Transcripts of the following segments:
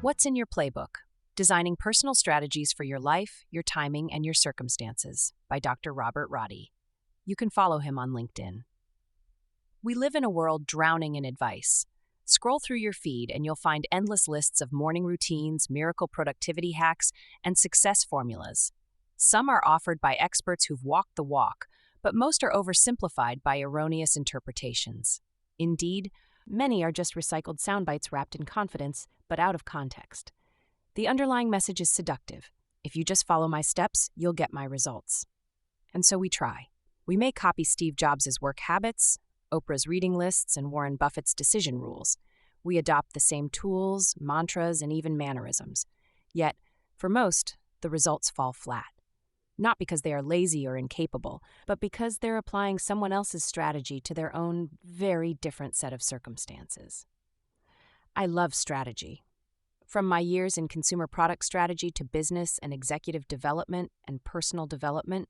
What's in your playbook? Designing Personal Strategies for Your Life, Your Timing, and Your Circumstances by Dr. Robert Radi. You can follow him on LinkedIn. We live in a world drowning in advice. Scroll through your feed and you'll find endless lists of morning routines, miracle productivity hacks, and success formulas. Some are offered by experts who've walked the walk, but most are oversimplified by erroneous interpretations. Indeed, many are just recycled sound bites wrapped in confidence, but out of context. The underlying message is seductive. If you just follow my steps, you'll get my results. And so we try. We may copy Steve Jobs' work habits, Oprah's reading lists, and Warren Buffett's decision rules. We adopt the same tools, mantras, and even mannerisms. Yet, for most, the results fall flat. Not because they are lazy or incapable, but because they're applying someone else's strategy to their own very different set of circumstances. I love strategy. From my years in consumer product strategy to business and executive development and personal development,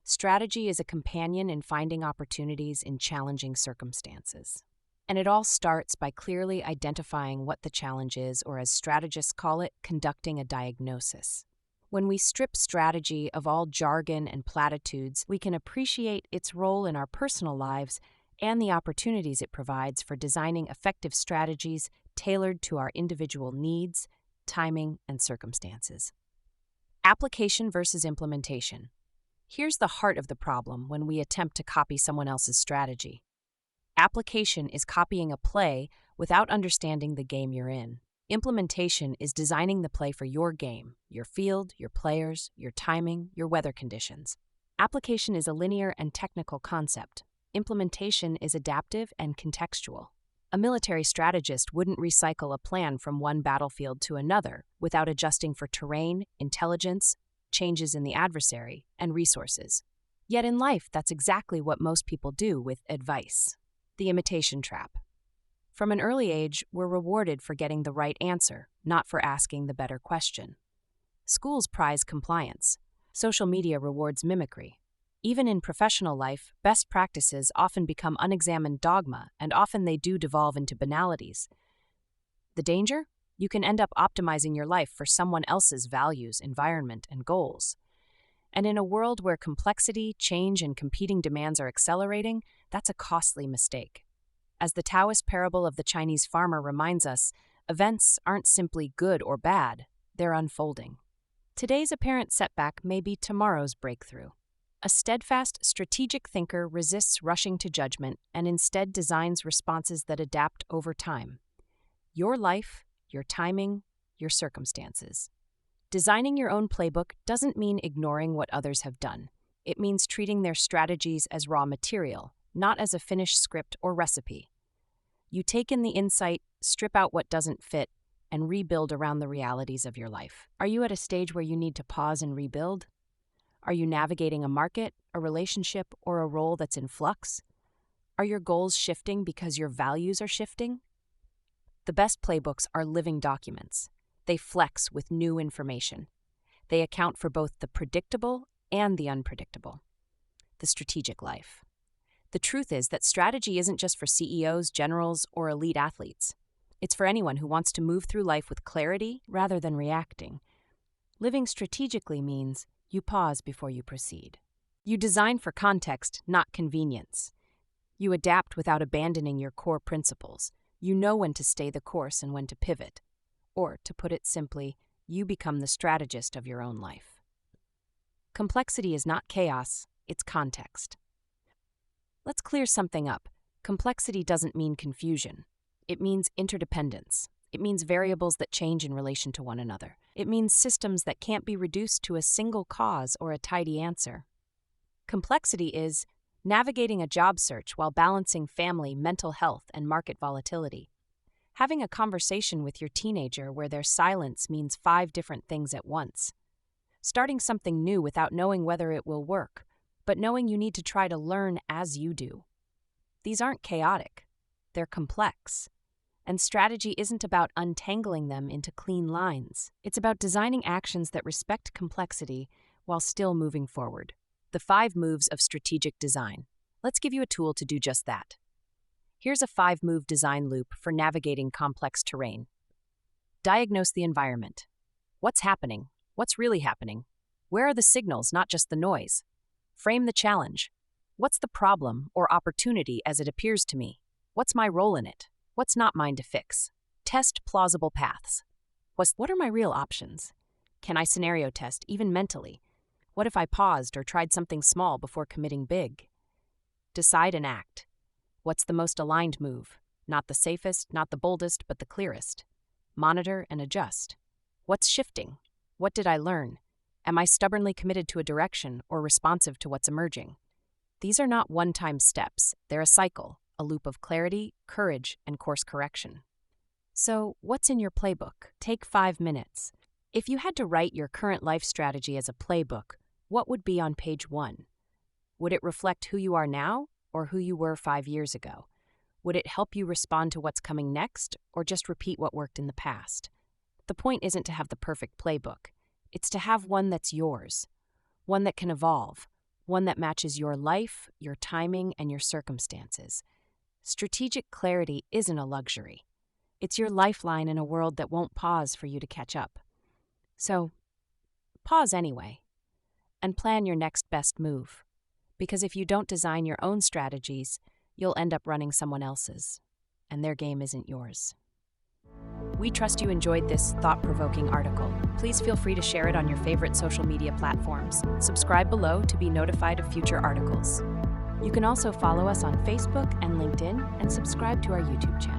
strategy is a companion in finding opportunities in challenging circumstances. And it all starts by clearly identifying what the challenge is, or as strategists call it, conducting a diagnosis. When we strip strategy of all jargon and platitudes, we can appreciate its role in our personal lives and the opportunities it provides for designing effective strategies tailored to our individual needs, timing, and circumstances. Application versus implementation. Here's the heart of the problem when we attempt to copy someone else's strategy. Application is copying a play without understanding the game you're in. Implementation is designing the play for your game, your field, your players, your timing, your weather conditions. Application is a linear and technical concept. Implementation is adaptive and contextual. A military strategist wouldn't recycle a plan from one battlefield to another without adjusting for terrain, intelligence, changes in the adversary, and resources. Yet in life, that's exactly what most people do with advice. The imitation trap. From an early age, we're rewarded for getting the right answer, not for asking the better question. Schools prize compliance. Social media rewards mimicry. Even in professional life, best practices often become unexamined dogma, and often they do devolve into banalities. The danger? You can end up optimizing your life for someone else's values, environment, and goals. And in a world where complexity, change, and competing demands are accelerating, that's a costly mistake. As the Taoist parable of the Chinese farmer reminds us, events aren't simply good or bad, they're unfolding. Today's apparent setback may be tomorrow's breakthrough. A steadfast, strategic thinker resists rushing to judgment and instead designs responses that adapt over time. Your life, your timing, your circumstances. Designing your own playbook doesn't mean ignoring what others have done. It means treating their strategies as raw material, not as a finished script or recipe. You take in the insight, strip out what doesn't fit, and rebuild around the realities of your life. Are you at a stage where you need to pause and rebuild? Are you navigating a market, a relationship, or a role that's in flux? Are your goals shifting because your values are shifting? The best playbooks are living documents. They flex with new information. They account for both the predictable and the unpredictable. The strategic life. The truth is that strategy isn't just for CEOs, generals, or elite athletes. It's for anyone who wants to move through life with clarity rather than reacting. Living strategically means you pause before you proceed. You design for context, not convenience. You adapt without abandoning your core principles. You know when to stay the course and when to pivot. Or, to put it simply, you become the strategist of your own life. Complexity is not chaos, it's context. Let's clear something up. Complexity doesn't mean confusion. It means interdependence. It means variables that change in relation to one another. It means systems that can't be reduced to a single cause or a tidy answer. Complexity is navigating a job search while balancing family, mental health, and market volatility. Having a conversation with your teenager where their silence means 5 different things at once. Starting something new without knowing whether it will work, but knowing you need to try to learn as you do. These aren't chaotic. They're complex. And strategy isn't about untangling them into clean lines. It's about designing actions that respect complexity while still moving forward. The 5 moves of strategic design. Let's give you a tool to do just that. Here's a 5-move design loop for navigating complex terrain. Diagnose the environment. What's happening? What's really happening? Where are the signals, not just the noise? Frame the challenge. What's the problem or opportunity as it appears to me? What's my role in it? What's not mine to fix? Test plausible paths. What are my real options? Can I scenario test, even mentally? What if I paused or tried something small before committing big? Decide and act. What's the most aligned move? Not the safest, not the boldest, but the clearest. Monitor and adjust. What's shifting? What did I learn? Am I stubbornly committed to a direction or responsive to what's emerging? These are not one-time steps. They're a cycle, a loop of clarity, courage, and course correction. So, what's in your playbook? Take 5 minutes. If you had to write your current life strategy as a playbook, what would be on page 1? Would it reflect who you are now or who you were 5 years ago? Would it help you respond to what's coming next or just repeat what worked in the past? The point isn't to have the perfect playbook. It's to have one that's yours, one that can evolve, one that matches your life, your timing, and your circumstances. Strategic clarity isn't a luxury. It's your lifeline in a world that won't pause for you to catch up. So, pause anyway, and plan your next best move. Because if you don't design your own strategies, you'll end up running someone else's, and their game isn't yours. We trust you enjoyed this thought-provoking article. Please feel free to share it on your favorite social media platforms. Subscribe below to be notified of future articles. You can also follow us on Facebook and LinkedIn and subscribe to our YouTube channel.